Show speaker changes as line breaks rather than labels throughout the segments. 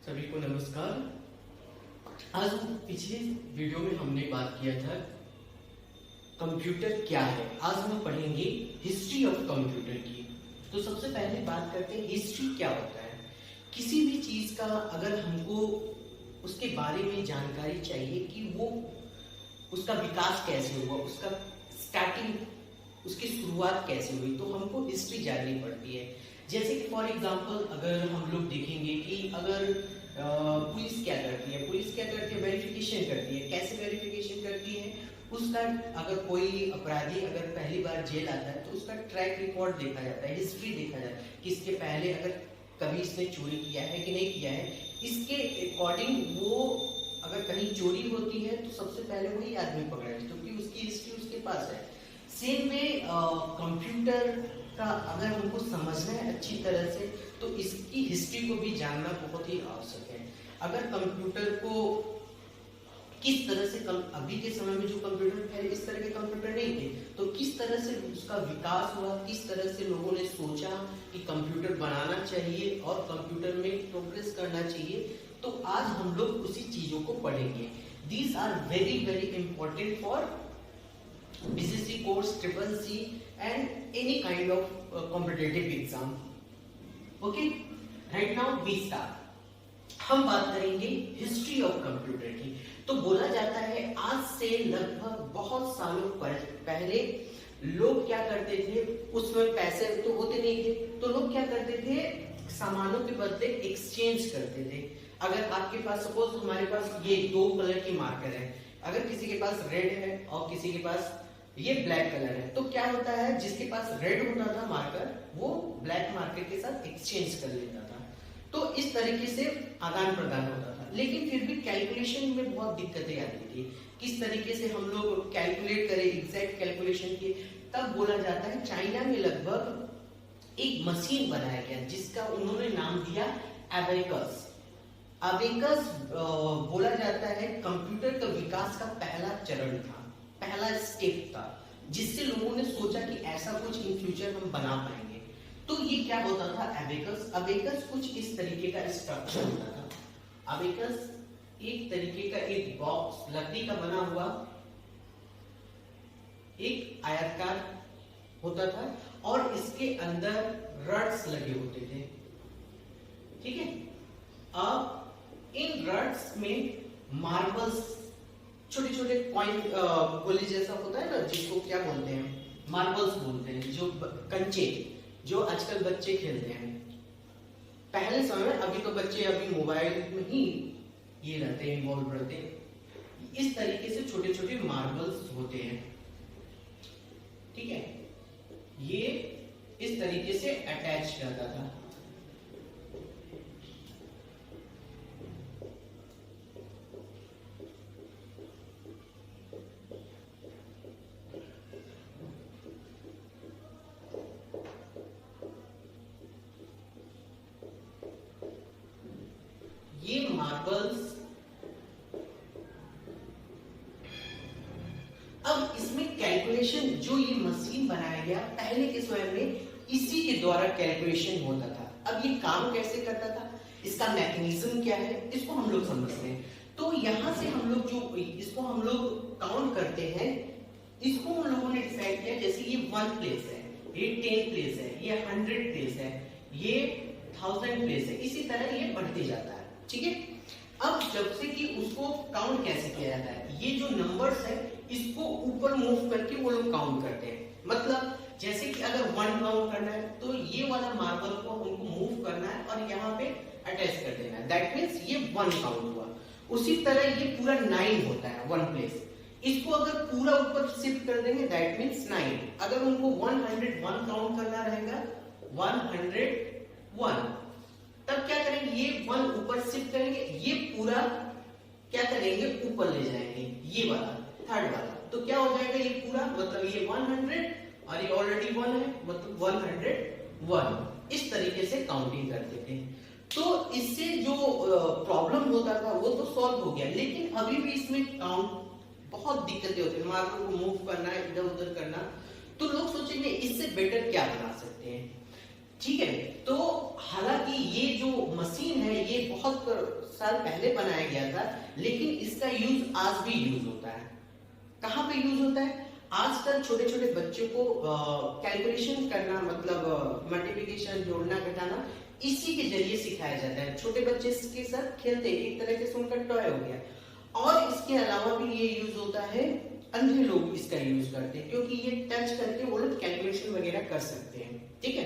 सभी को नमस्कार। आज पिछले वीडियो में हमने बात किया था कंप्यूटर क्या है। आज हम पढ़ेंगे हिस्ट्री ऑफ कंप्यूटर की। तो सबसे पहले बात करते हैं हिस्ट्री क्या होता है। किसी भी चीज का अगर हमको उसके बारे में जानकारी चाहिए कि वो उसका विकास कैसे हुआ, उसका स्टार्टिंग, उसकी शुरुआत कैसे हुई, तो हमको हिस्ट्री जाननी पड़ती है। जैसे कि फॉर एग्जांपल अगर हम लोग देखेंगे कि अगर पुलिस क्या करती है वेरिफिकेशन करती है। कैसे वेरिफिकेशन करती है? उसका अगर कोई अपराधी अगर पहली बार जेल आता है तो उसका ट्रैक रिकॉर्ड देखा जाता है, हिस्ट्री देखा जाता है कि इसके पहले अगर कभी इसने चोरी किया है कि नहीं किया है। इसके अकॉर्डिंग वो अगर कहीं चोरी होती है तो सबसे पहले वही आदमी पकड़ा है क्योंकि उसकी हिस्ट्री उसके पास है। सेम में कंप्यूटर का अगर हमको समझना है अच्छी तरह से तो इसकी हिस्ट्री को भी जानना बहुत ही आवश्यक है। अगर कंप्यूटर को किस तरह से अभी के समय में जो कंप्यूटर पहले इस तरह के कंप्यूटर नहीं थे तो किस तरह से उसका विकास हुआ, किस तरह से लोगों ने सोचा कि कंप्यूटर बनाना चाहिए और कंप्यूटर में प्रोग्रेस करना चाहिए, तो आज हम लोग उसी चीजों को पढ़ेंगे। These are very very important for BCC course, Triple C and any kind of competitive exam. Okay, right now we start. हम बात करेंगे हिस्ट्री ऑफ कंप्यूटर की। तो बोला जाता है आज से लगभग बहुत सालों पहले लोग क्या करते थे, उसमें पैसे तो होते नहीं थे तो लोग क्या करते थे, सामानों के बदले एक्सचेंज करते थे। अगर आपके पास सपोज हमारे पास ये दो कलर की मार्कर है, अगर किसी के पास रेड है और किसी के पास ये ब्लैक कलर है, तो क्या होता है जिसके पास रेड होता था मार्कर वो ब्लैक मार्कर के साथ एक्सचेंज कर लेता था। तो इस तरीके से आदान प्रदान होता था। लेकिन फिर भी कैलकुलेशन में बहुत दिक्कतें आती थी, किस तरीके से हम लोग कैलकुलेट करें, एग्जैक्ट कैलकुलेशन की। तब बोला जाता है चाइना में लगभग एक मशीन बनाया गया जिसका उन्होंने नाम दिया एबेकस। एबेकस बोला जाता है कंप्यूटर का विकास का पहला चरण था, पहला स्टेप था, जिससे लोगों ने सोचा कि ऐसा कुछ इन फ्यूचर हम बना पाएंगे। तो ये क्या होता था एबेकस? एबेकस कुछ इस तरीके का स्ट्रक्चर होता था। एबेकस एक तरीके का एक बॉक्स लकड़ी का बना हुआ एक आयताकार होता था और इसके अंदर रड्स लगे होते थे। ठीक है, अब इन रड्स में मार्बल्स, छोटे छोटे कॉइन गोली जैसा होता है ना, जिसको क्या बोलते हैं, मार्बल्स बोलते हैं, जो कंचे जो आजकल बच्चे खेलते हैं। पहले समय में, अभी तो बच्चे अभी मोबाइल में ही ये रहते हैं, इन्वॉल्व रहते हैं। इस तरीके से छोटे छोटे मार्बल्स होते हैं। ठीक है, ये इस तरीके से अटैच रहता था। ये मार्बल्स, अब इसमें कैलकुलेशन, जो ये मशीन बनाया गया पहले के समय में इसी के द्वारा कैलकुलेशन होता था। अब ये काम कैसे करता था, इसका मैकेनिज्म क्या है, इसको हम लोग समझते हैं। तो यहां से हम लोग जो इसको हम लोग काउंट करते हैं, इसको हम लोगों ने डिसाइड किया। जैसे ये 1 प्लेस है, ये 10 प्लेस है, ये 100 प्लेस है, ये 1000 प्लेस है, इसी तरह ये बढ़ते जाता है। ठीक है, अब जब से कि उसको काउंट कैसे किया जाता है, ये जो नंबर्स है इसको ऊपर मूव करके वो लोग काउंट करते हैं। मतलब जैसे कि अगर 1 काउंट करना है तो ये वाला मार्बल को हमको मूव करना है और यहाँ पे अटैच कर देना है, दैट मीन्स ये 1 काउंट हुआ। उसी तरह ये पूरा 9 होता है 1 प्लेस, इसको अगर पूरा ऊपर शिफ्ट कर देंगे दैट मीन्स 9। अगर उनको 101 काउंट करना रहेगा 101, तब क्या करेंगे, ये 1 ऊपर शिफ्ट करेंगे, ये पूरा क्या करेंगे ऊपर ले जाएंगे, ये वाला थर्ड वाला। तो क्या हो जाएगा, ये पूरा मतलब ये 100 और ये ऑलरेडी 1 है, मतलब 101। इस तरीके से काउंटिंग करते थे। तो इससे जो प्रॉब्लम होता था वो तो सॉल्व हो गया, लेकिन अभी भी इसमें काउंट बहुत दिक्कतें होती है, मार्कर को मूव करना, इधर उधर करना। तो लोग सोचेंगे इससे बेटर क्या बना सकते हैं। ठीक है, तो हालांकि ये जो मशीन है ये बहुत साल पहले बनाया गया था, लेकिन इसका यूज आज भी यूज होता है। कहाँ पे यूज होता है? आजकल छोटे छोटे बच्चों को कैलकुलेशन करना, मतलब मल्टीप्लिकेशन, जोड़ना, घटाना इसी के जरिए सिखाया जाता है। छोटे बच्चे इसके साथ खेलते हैं, एक तरह से उनका टॉय हो गया। और इसके अलावा भी ये यूज होता है, अंधे लोग इसका यूज करते हैं, क्योंकि ये टच करके वो लोग कैलकुलेशन वगैरह कर सकते हैं। ठीक है,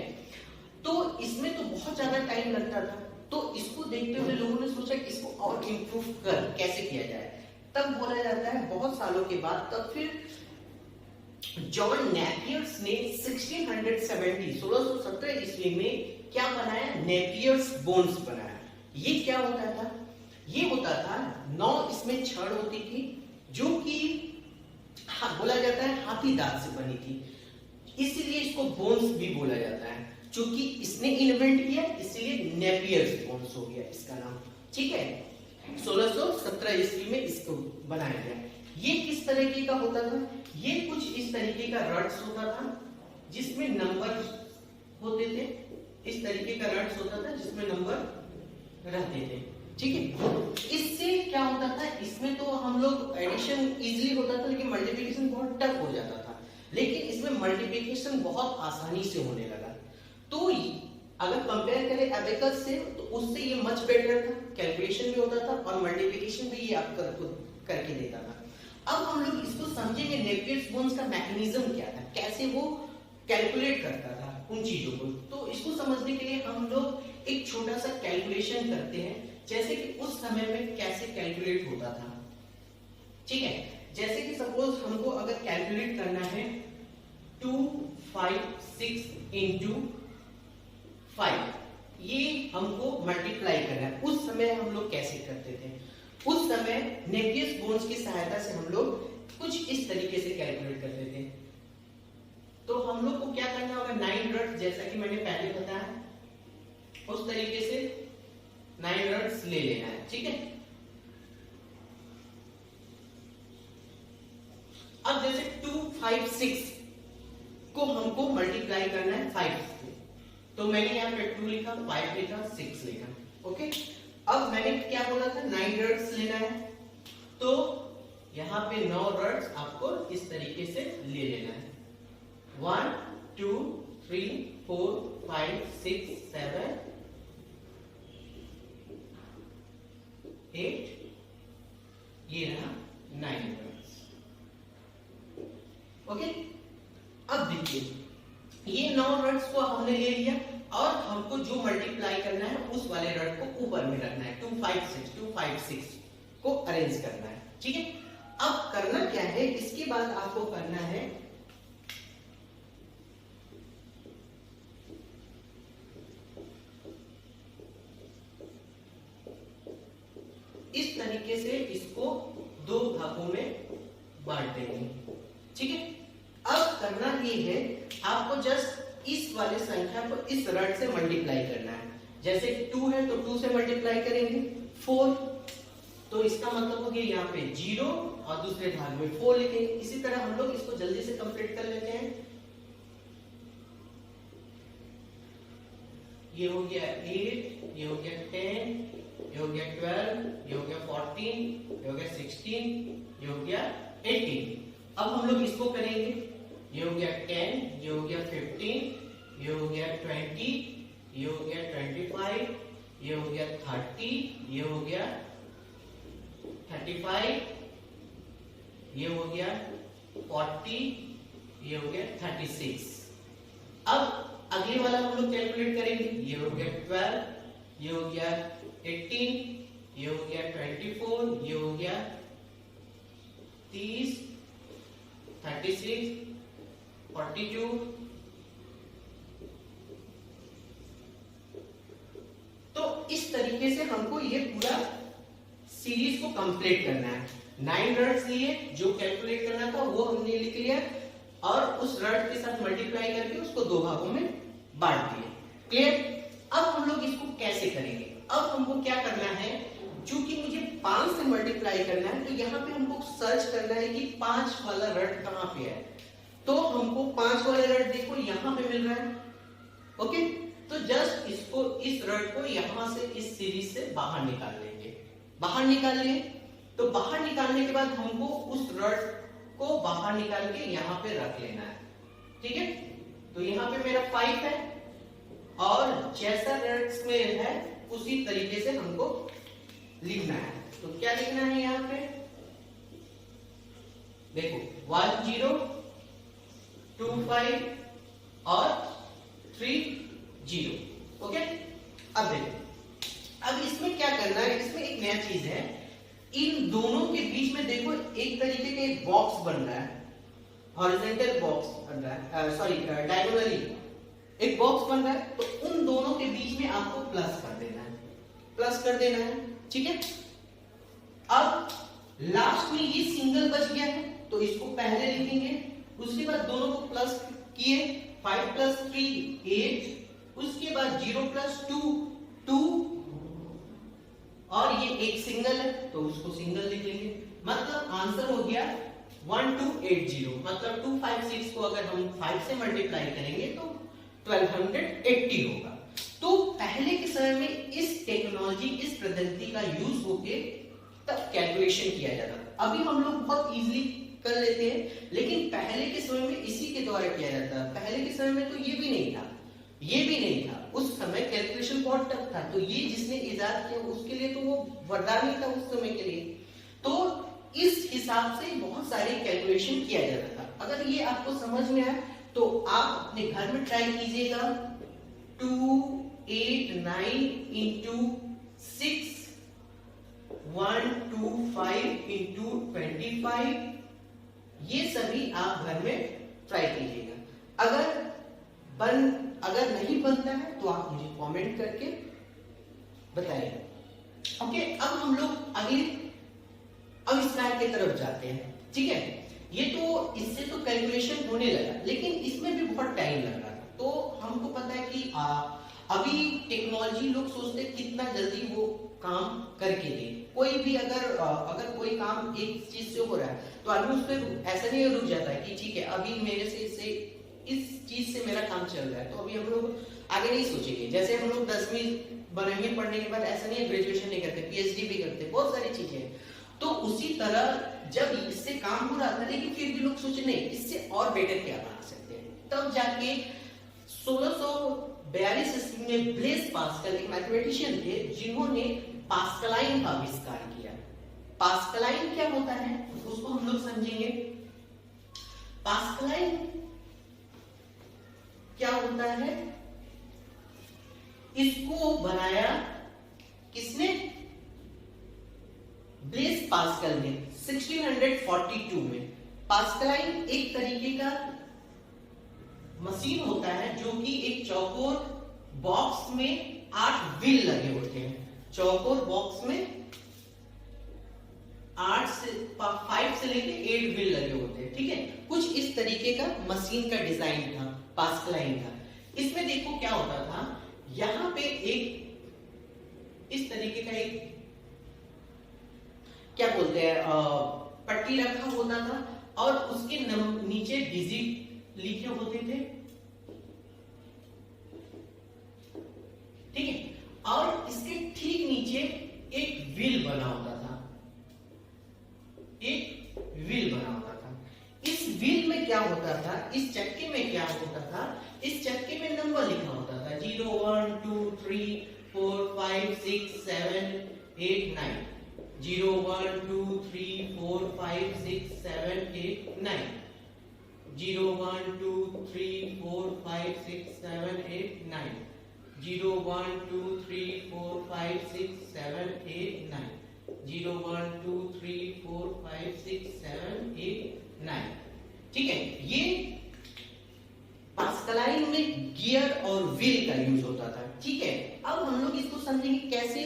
तो इसमें तो बहुत ज्यादा टाइम लगता था, तो इसको देखते हुए लोगों ने सोचा कि इसको और इम्प्रूव कर कैसे किया जाए। तब बोला जाता है बहुत सालों के बाद, तब फिर जॉन नेपियर्स ने 1617 ईस्वी में क्या बनाया? नेपियर्स बोन्स बनाया। ये क्या होता था? ये होता था 9 इसमें छड़ होती थी, जो कि बोला जाता है हाथी दांत से बनी थी, इसीलिए इसको बोन्स भी बोला जाता है। क्योंकि इसने इन्वेंट किया, इसलिए नेपियर्स बोन्स हो गया इसका नाम। ठीक है, 1617 ईस्वी में इसको बनाया गया। ये किस तरीके का होता था? ये कुछ इस तरीके का रड्स होता था, जिसमें नंबर होते थे। इस तरीके का रड्स होता था जिसमें नंबर रहते थे। ठीक है, इससे क्या होता था? इसमें तो हम लोग एडिशन इजीली होता था, लेकिन मल्टीप्लिकेशन बहुत टफ हो जाता था। लेकिन इसमें मल्टीप्लिकेशन बहुत आसानी से होने लगा। तो अगर कंपेयर करें एबेकस से, तो उससे ये मच बेटर था, कैलकुलेशन भी होता था और मल्टीप्लिकेशन भी ये आप करके देता था। अब हम लोग इसको समझेंगे, नेपियर्स बोन्स का मैकेनिज्म क्या था, कैसे वो कैलकुलेट करता था उन चीजों को। तो इसको समझने के लिए हम लोग एक छोटा सा कैलकुलेशन करते हैं, जैसे कि उस समय में कैसे कैलकुलेट होता था। ठीक है, जैसे कि सपोज हमको अगर कैलकुलेट करना है 256 इंटू 5, ये हमको मल्टीप्लाई करना है। उस समय हम लोग कैसे करते थे? उस समय नेपियर्स बोन्स की सहायता से हम लोग कुछ इस तरीके से कैलकुलेट करते थे। तो हम लोग को क्या करना होगा? 9 रड्स, जैसा कि मैंने पहले बताया, उस तरीके से 9 रड्स ले लेना है। ठीक है, अब जैसे 256 को हमको मल्टीप्लाई करना है 5 से, तो मैंने यहाँ पे 2 लिखा, 5 लिखा, 6 लिखा। ओके, अब मैंने क्या बोला था? 9 रड्स लेना है, तो यहाँ पे 9 रड्स आपको इस तरीके से ले लेना है। 1 2 3 4 5 6 7 8, ये रहा 9 रड्स। ओके, अब देखिए, ये 9 रड्स को हमने ले लिया और हमको जो मल्टीप्लाई करना है उस वाले रड को ऊपर में रखना है। 256 को अरेंज करना है। ठीक है, अब करना क्या है? इसके बाद आपको करना है इस तरीके से इसको 2 भागों में बांट देंगे। ठीक है, अब करना ये है, आपको जस्ट इस वाले संख्या को इस रड से मल्टीप्लाई करना है। जैसे 2 है तो 2 से मल्टीप्लाई करेंगे 4, तो इसका मतलब हो गया यहाँ पे 0 और दूसरे भाग में 4 लिखेंगे। इसी तरह हम लोग इसको जल्दी से कंप्लीट कर लेते हैं। ये हो गया 8, ये हो गया 10, ये हो गया 12, ये हो गया 14, ये हो गया 16, ये हो गया 18। अब हम लोग इसको करेंगे, ये हो गया 10, ये हो गया 15, ये हो गया 20, ये हो गया 25, ये हो गया 30, ये हो गया 35, ये हो गया 40, ये हो गया 36। अब अगले वाला हम लोग कैलकुलेट करेंगे। ये हो गया 12, ये हो गया 18, ये हो गया 24, ये हो गया 30, 36, 42। तो इस तरीके से हमको ये पूरा सीरीज को कंप्लीट करना है। 9 रड्स लिए, जो कैलकुलेट करना था वो हमने लिख लिया और उस रड के साथ मल्टीप्लाई करके उसको 2 भागों में बांट दिए। क्लियर? अब हम लोग इसको कैसे करेंगे? अब हमको क्या करना है, चूंकि मुझे 5 से मल्टीप्लाई करना है, तो यहाँ पे हमको सर्च करना है कि 5 वाला रड कहाँ पे है। तो हमको 5 वाला रड देखो यहाँ पे मिल रहा है। ओके, तो जस्ट इसको, इस रड को यहां से इस सीरीज से बाहर निकाल लेंगे। बाहर निकाल लिए तो बाहर निकालने के बाद हमको उस रड को बाहर निकाल के यहाँ पे रख लेना है, ठीक है। तो यहाँ पे मेरा 5 है और जैसा रड्स में है उसी तरीके से हमको लिखना है। तो क्या लिखना है यहाँ पे, देखो 1 0 2 5 और 3 0, ओके। अब देखो, अब इसमें क्या करना है, इसमें एक नया चीज है, इन दोनों के बीच में देखो एक तरीके का एक बॉक्स बन रहा है, हॉरिजॉन्टल बॉक्स बन रहा है, सॉरी डायगोनली एक बॉक्स बन रहा है। तो उन दोनों के बीच में आपको प्लस कर देना है, प्लस कर देना है, ठीक है। अब लास्ट में ये सिंगल बच गया है तो इसको पहले लिखेंगे, उसके बाद दोनों को प्लस किए, 5 + 3 8, उसके बाद 0 + 2 2 और ये एक सिंगल है तो उसको सिंगल लिख लेंगे। मतलब आंसर हो गया 1280। मतलब 256 को अगर हम 5 से मल्टीप्लाई करेंगे तो 1280 होगा। तो पहले के समय में इस टेक्नोलॉजी, इस पद्धति का यूज होके तब कैलकुलेशन किया जाता था। अभी हम लोग बहुत इजीली कर लेते हैं, लेकिन पहले के समय में इसी के द्वारा किया जाता। पहले के समय में तो ये भी नहीं था, ये भी नहीं था, उस समय कैलकुलेशन बहुत टफ था। तो ये जिसने इजाद किया उसके लिए तो वो वरदान ही था उस समय के लिए। तो इस हिसाब से बहुत सारे कैलकुलेशन किया जाता था। अगर ये आपको समझ में आए तो आप अपने घर में ट्राई कीजिएगा। 289 × 6 125 × 25, ये सभी आप घर में ट्राई कीजिएगा। अगर नहीं बनता है तो आप मुझे कमेंट करके बताइए। ओके, अब हम लोग अगले आविष्कार की तरफ जाते हैं, ठीक है। ये तो इससे तो कैलकुलेशन होने लगा, लेकिन इसमें भी बहुत टाइम लग रहा था। तो हमको पता है कि अभी टेक्नोलॉजी, लोग सोचते हैं कितना जल्दी वो काम करके दे। कोई भी अगर कोई काम एक चीज से हो रहा है तो आदमी उस पर ऐसा नहीं रुक जाता है कि ठीक है अभी मेरे से इससे इस चीज से मेरा काम चल रहा है तो अभी हम लोग आगे नहीं सोचेंगे। जैसे हम लोग 10वीं 12वीं पढ़ने के बाद ऐसा नहीं है ग्रेजुएशन नहीं करते, पीएचडी भी करते, बहुत सारी चीजें। तो उसी तरह जब इससे काम हो रहा था, लेकिन फिर भी लोग सोचे नहीं इससे और बेटर क्या बना सकते हैं, तब जाके 1642 ईस्वी में ब्लेस पास्कल एक मैथमेटिशियन थे जिन्होंने पास्कलाइन का आविष्कार किया। पास्कलाइन क्या होता है उसको हम लोग समझेंगे। पास्कलाइन क्या होता है, इसको बनाया किसने, ब्लेस पास्कल ने 1642 में। पास्कलाइन एक तरीके का मशीन होता है जो कि एक चौकोर बॉक्स में 8 व्हील लगे होते हैं। चौकोर बॉक्स में 5 से लेके 8 व्हील लगे होते हैं, ठीक है। कुछ इस तरीके का मशीन का डिजाइन था पास्कलाइन का। इसमें देखो क्या होता था, यहां पे एक इस तरीके का एक क्या बोलते हैं पट्टी रखा होता था और उसके नीचे डिजिट लिखे होते थे, ठीक है। और इसके ठीक नीचे एक व्हील बना होता था, एक व्हील बना होता था। इस व्हील में क्या होता था, इस चक्के में क्या होता था, इस चक्के में नंबर लिखा होता था 0 1 2 3 4 5 6 7 8 9, 0 1 2 3 4 5 6 7 8 9, 0 1 2 3 4 5 6 7 8 9, 0 1 2 3 4 5 6 7 8 9, 0 1 2 3 4 5 6 7 8 9, ठीक है। ये पास्कलाइन में गियर और व्हील का यूज होता था, ठीक है। अब हम लोग इसको समझेंगे कैसे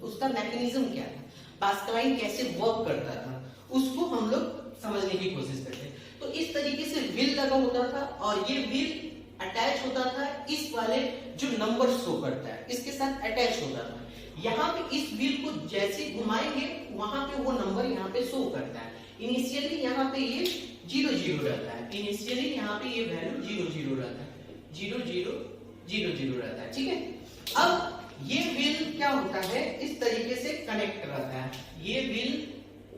उसका मैकेनिज्म क्या था, पास्कलाइन कैसे वर्क करता था, उसको हम लोग समझने की कोशिश करते हैं। तो इस तरीके से व्हील लगा होता था और ये व्हील अटैच होता था इस वाले जो नंबर शो करता है इसके साथ अटैच होता था। यहाँ पे इस व्हील को जैसे घुमाएंगे वहां पे वो नंबर यहाँ पे शो करता है। इनिशियली यहाँ पे ये 0 0 रहता है, इनिशियली यहाँ पे ये वैल्यू 0 0 रहता है, 0 0 0 रहता है, ठीक है। अब ये व्हील क्या होता है, इस तरीके से कनेक्ट रहता है, ये व्हील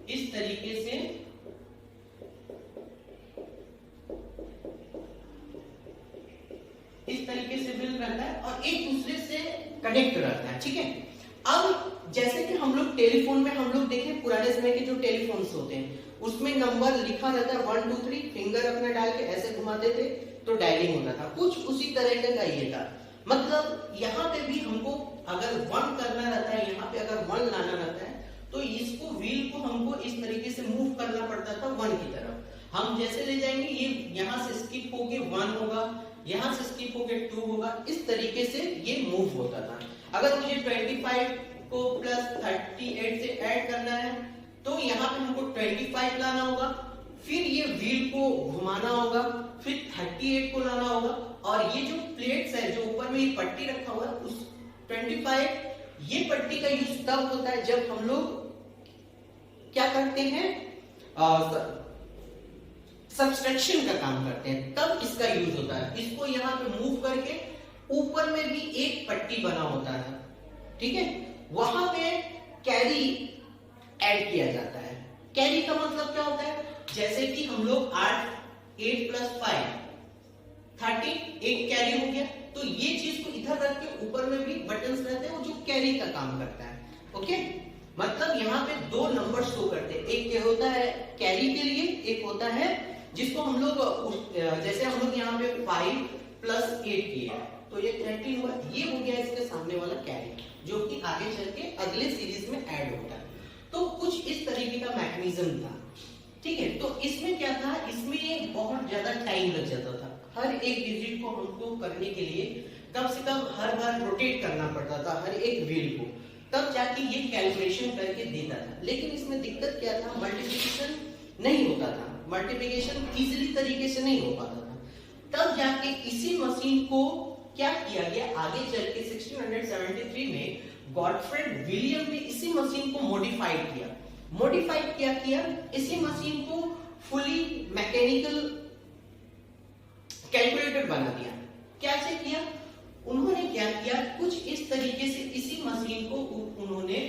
इस तरीके से व्हील रहता है और एक दूसरे से कनेक्ट रहता है, ठीक है। अब जैसे कि हम लोग टेलीफोन में हम लोग देखें, पुराने समय के जो टेलीफोन्स होते हैं उसमें नंबर लिखा रहता है 1 2 3, फिंगर अपना डाल के ऐसे घुमाते थे तो डायलिंग होता था, कुछ उसी तरह का ये था। मतलब यहाँ पे भी हमको अगर 1 करना रहता है, यहाँ पे अगर 1 लाना रहता है तो इसको व्हील को हमको इस तरीके से मूव करना पड़ता था 1 की तरफ। हम जैसे ले जाएंगे ये यहाँ से स्किप होके 1 होगा, यहाँ से स्किप होके 2 होगा, इस तरीके से ये मूव होता था। अगर मुझे 25 को प्लस 38 से ऐड करना है तो यहाँ पे हमको 25 लाना होगा, फिर ये व्हील को घुमाना होगा, फिर 38 को लाना होगा, और ये जो प्लेट्स है जो ऊपर में ये पट्टी रखा हुआ है उस 25, ये पट्टी का यूज तब होता है जब हम लोग क्या करते हैं, सब्सट्रैक्शन का काम करते हैं, तब इसका यूज होता है। इसको यहाँ पे मूव करके ऊपर में भी एक पट्टी बना होता है, ठीक है, वहां पे कैरी ऐड किया जाता है। कैरी का मतलब क्या होता है, जैसे कि हम लोग 8 + 5 13, एक कैरी हो गया, तो ये चीज को इधर रख के ऊपर में भी बटन्स रहते हैं वो जो कैरी का काम करता है, ओके। मतलब यहाँ पे 2 नंबर शो करते हैं, एक क्या होता है कैरी के लिए, एक होता है जिसको हम लोग जैसे हम लोग यहाँ पे 5 + 8 किए तो ये 13 हुआ, ये हो गया इसके सामने वाला कैरी जो कि आगे चल के अगले सीरीज में ऐड होता है। तो कुछ इस तरीके का मैकेनिज्म था, ठीक है। तो इसमें क्या था, इसमें बहुत ज्यादा टाइम लग जाता था, हर एक डिजिट को हमको करने के लिए कम से कम हर बार रोटेट करना पड़ता था हर एक व्हील को, तब जाके ये कैलकुलेशन करके देता था। लेकिन इसमें दिक्कत क्या था, मल्टीप्लिकेशन नहीं होता था, मल्टीप्लिकेशन इजीली तरीके से नहीं हो पाता था। तब जाके इसी मशीन को क्या किया गया, आगे चल के 1673 में गॉटफ्रेड विलियम ने इसी मशीन को मॉडिफाइड किया, इसी मशीन को फुली मैकेनिकल कैलकुलेटर बना दिया। कैसे किया, उन्होंने क्या किया, कुछ इस तरीके से इसी मशीन को उन्होंने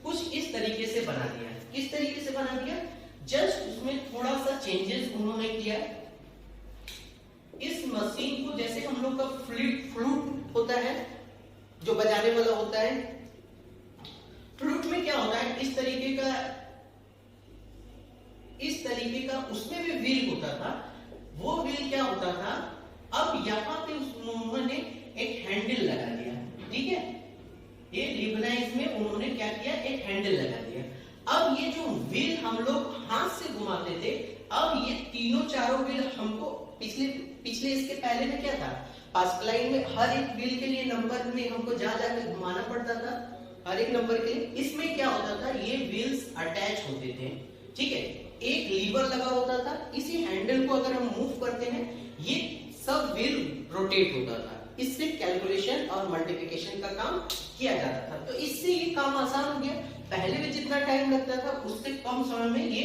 कुछ इस तरीके से बना दिया। किस तरीके से बना दिया, जस्ट उसमें थोड़ा सा चेंजेस उन्होंने किया। इस मशीन को जैसे हम लोग का फ्लूट होता है जो बजाने वाला होता है, फ्लूट में क्या होता है, इस तरीके का उसमें भी व्हील होता था, वो व्हील क्या होता था, अब यहाँ पे उन्होंने एक हैंडल लगा दिया, ठीक है, ये रिबनाइज में उन्होंने क्या किया, एक हैंडल लगा दिया। अब ये जो व्हील हम लोग हाथ से घुमाते थे, अब ये तीनों चारों व्हील हमको पिछले इसके पहले में क्या था, पास्कल लाइन में हर एक व्हील के लिए नंबर में हमको जा जाके घुमाना पड़ता था हर एक नंबर के लिए। इसमें क्या होता था, ये व्हील्स अटैच होते थे, ठीक है, एक लीवर लगा होता था, इसी हैंडल को अगर हम मूव करते हैं ये सब व्हील रोटेट होता था। इससे कैलकुलेशन और मल्टीप्लिकेशन का काम किया जाता था। तो इससे ये काम आसान हो गया, पहले में जितना टाइम लगता था उससे कम समय में ये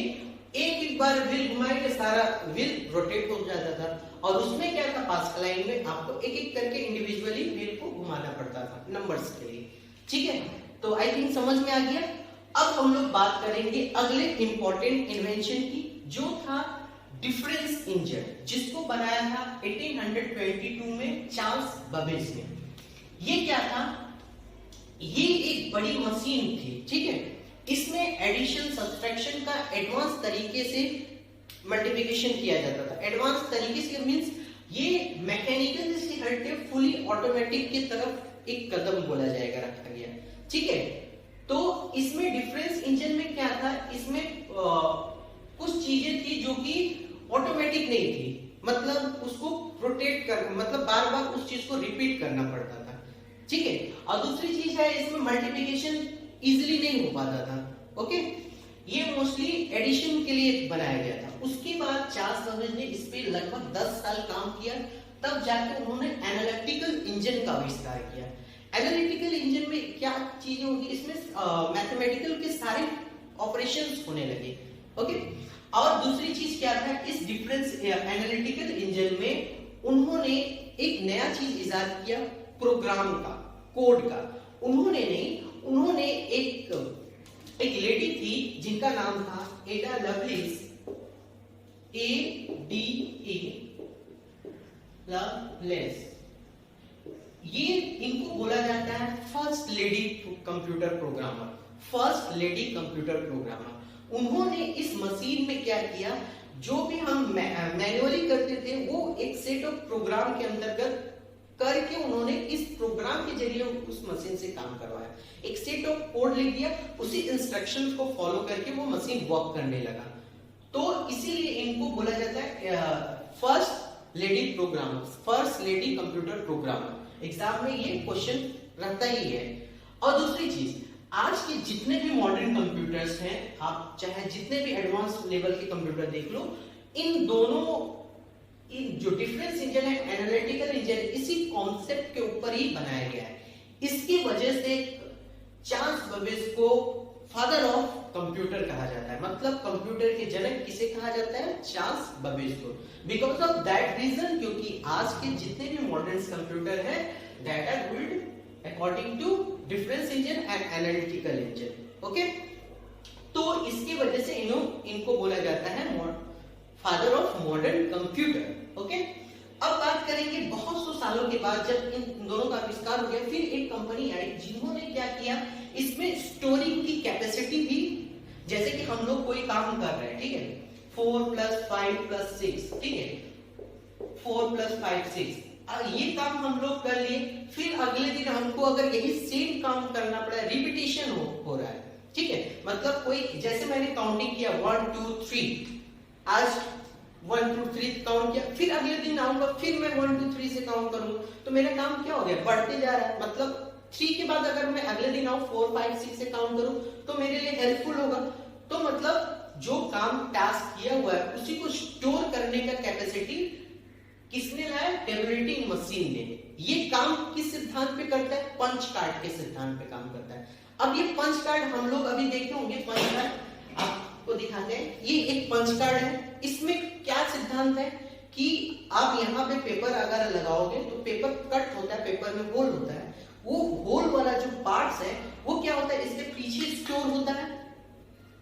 एक बार व्हील घुमाए के सारा व्हील रोटेट हो जाता था। और उसमें क्या था, पास्कल लाइन में आपको एक एक करके इंडिविजुअली व्हील को घुमाना पड़ता था नंबर्स के लिए, ठीक है। तो आई थिंक समझ में आ गया। अब हम लोग बात करेंगे अगले इंपॉर्टेंट इन्वेंशन की, जो था डिफरेंस इंजन, जिसको बनाया था 1822 में चार्ल्स बबेज ने। ये क्या था, ये एक बड़ी मशीन थी, ठीक है, इसमें एडिशन सब्सट्रैक्शन का एडवांस तरीके से मल्टीप्लिकेशन किया जाता था। एडवांस तरीके से मींस ये मैकेनिकल से हटके फुली ऑटोमेटिक की तरफ एक कदम बोला जाएगा, रखा गया, ठीक है। तो इसमें डिफरेंस इंजन में क्या था, इसमें कुछ चीजें थी जो कि ऑटोमेटिक नहीं थी, मतलब उसको रोटेट कर, मतलब बार बार उस चीज को रिपीट करना पड़ता था, ठीक है। और दूसरी चीज है, इसमें मल्टीप्लिकेशन इजीली नहीं हो पाता था, ओके। ये मोस्टली एडिशन के लिए बनाया गया था। उसके बाद चार्ल्स बबेज ने इस पे लगभग 10 साल काम किया, तब जाके उन्होंने एनालिटिकल इंजन का आविष्कार किया। एनालिटिकल इंजन में क्या चीजें होगी, इसमें मैथमेटिकल के सारे ऑपरेशंस होने लगे, ओके। और दूसरी चीज क्या था, इस डिफरेंस एनालिटिकल इंजन में उन्होंने एक नया चीज इजाद किया, प्रोग्राम का, कोड का। उन्होंने नहीं, उन्होंने एक लेडी थी जिनका नाम था एडा लवलेस, ADA लवलेस। ये इनको बोला जाता है first lady computer programmer, first lady computer programmer. उन्होंने इस मशीन में क्या किया, जो भी हम मैन्युअली करते थे वो एक सेट ऑफ प्रोग्राम के अंतर्गत करके उन्होंने इस प्रोग्राम के जरिए उस मशीन से काम करवाया। एक सेट ऑफ कोड लिख दिया, उसी इंस्ट्रक्शंस को फॉलो करके वो मशीन वर्क करने लगा। तो इसीलिए इनको बोला जाता है first lady programmer, first lady computer programmer. Exam में ये क्वेश्चन रहता ही है। और दूसरी चीज, आज के जितने भी मॉडर्न कंप्यूटर्स हैं, आप चाहे जितने भी एडवांस लेवल के कंप्यूटर देख लो, इन दोनों जो डिफरेंस इंजन है, एनालिटिकल इंजन, इसी कॉन्सेप्ट के ऊपर ही बनाया गया है। इसकी वजह से चार्ल्स बेबेज को फादर ऑफ कंप्यूटर कहा जाता है। मतलब कंप्यूटर के जनक किसे कहा जाता है? चार्ल्स बेबेज को। बिकॉज ऑफ दैट रीजन, क्योंकि आज के जितने भी मॉडर्न कंप्यूटर है that are build according to difference engine and analytical engine. Okay, तो इसकी वजह से इनको बोला जाता है father of modern computer. Okay, अब बात करेंगे बहुत सौ सालों के बाद जब इन दोनों का आविष्कार हो गया, फिर एक कंपनी आई जिन्होंने क्या किया, इसमें स्टोरिंग की कैपेसिटी भी, जैसे कि हम लोग कोई काम कर रहे हैं, ठीक है, 4 + 5 + 6, ठीक है, 4 + 5 6, ये काम हम लोग कर लिए, फिर अगले दिन हमको अगर यही सेम काम करना पड़ा, रिपीटेशन हो रहा है, ठीक है। मतलब कोई, जैसे मैंने काउंटिंग किया 1 2 3, आज 1 2 3 काउंट किया, फिर अगले दिन आऊंगा, फिर मैं 1 2 3 से काउंट करूंगा, तो मेरा काम क्या हो गया, बढ़ते जा रहा है। मतलब 3 के बाद अगर मैं अगले दिन आऊं 4 5 6 से काउंट करूं तो मेरे लिए हेल्पफुल होगा। तो मतलब जो काम टास्क किया हुआ है उसी को स्टोर करने का कैपेसिटी किसने लाया? टेबलेटिंग मशीन ने। ये काम किस सिद्धांत पे करता है? पंच कार्ड के सिद्धांत पे काम करता है। अब ये पंच कार्ड हम लोग अभी देखे होंगे, पंच कार्ड आपको दिखाते हैं। ये एक पंच कार्ड है, इसमें क्या सिद्धांत है कि आप यहाँ पे पेपर अगर लगाओगे तो पेपर कट होता है, पेपर में होल होता है, वो होल वाला जो पार्ट्स है वो क्या होता है, इसके पीछे स्टोर होता है।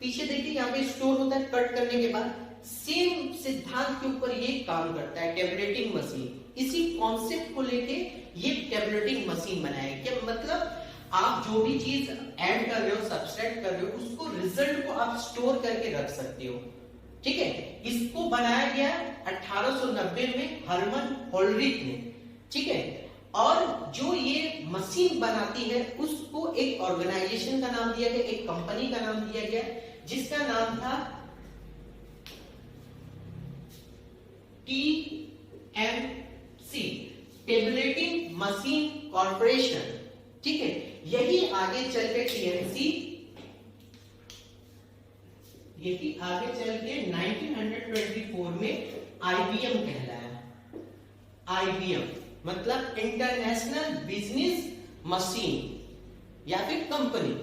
पीछे देखिए यहाँ पे स्टोर होता है कट करने के बाद। सेम सिद्धांत के ऊपर ये काम करता है टेबलेटिंग मशीन। इसी कॉन्सेप्ट को लेके ये टेबलेटिंग मशीन बनाया है। क्या मतलब, आप जो भी चीज ऐड कर रहे हो, सब्सट्रैक्ट कर रहे हो, उसको रिजल्ट को आप स्टोर करके रख सकते हो, ठीक है। इसको बनाया गया 1890 में हरमन होल्ड्रिक ने, ठीक है। और जो ये मशीन बनाती है उसको एक ऑर्गेनाइजेशन का नाम दिया गया, एक कंपनी का नाम दिया गया, जिसका नाम था TMC, टेबलेटिंग मशीन कॉर्पोरेशन, ठीक है। यही आगे चल के TMC, यही आगे चल के 1924 में IBM कहलाया। IBM मतलब इंटरनेशनल बिजनेस मशीन या फिर कंपनी,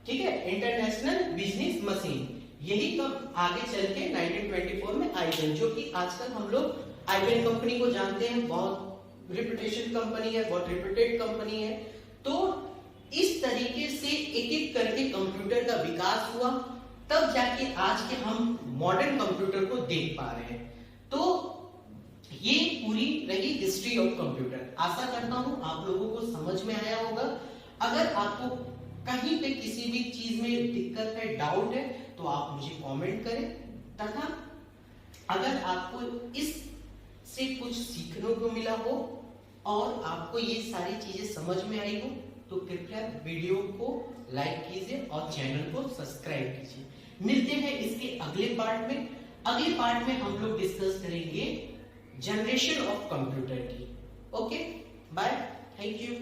ठीक है, इंटरनेशनल बिजनेस मशीन। यही कब आगे चल के 1924 में IBM, जो कि आजकल हम लोग IBM कंपनी को जानते हैं, बहुत रिप्यूटेशन कंपनी है, बहुत रिप्यूटेड कंपनी है। तो इस तरीके से एक एक करके कंप्यूटर का विकास हुआ, तब जाके आज के हम मॉडर्न कंप्यूटर को देख पा रहे हैं। तो ये पूरी रही हिस्ट्री ऑफ कंप्यूटर। आशा करता हूं आप लोगों को समझ में आया होगा। अगर आपको कहीं पे किसी भी चीज में दिक्कत है, डाउट है, तो आप मुझे कमेंट करें, तथा अगर आपको इस से कुछ सीखने को मिला हो और आपको ये सारी चीजें समझ में आई हो, तो कृपया वीडियो को लाइक कीजिए और चैनल को सब्सक्राइब कीजिए। मिलते हैं इसके अगले पार्ट में। अगले पार्ट में हम लोग डिस्कस करेंगे जनरेशन ऑफ कंप्यूटर की। Okay, bye, thank you.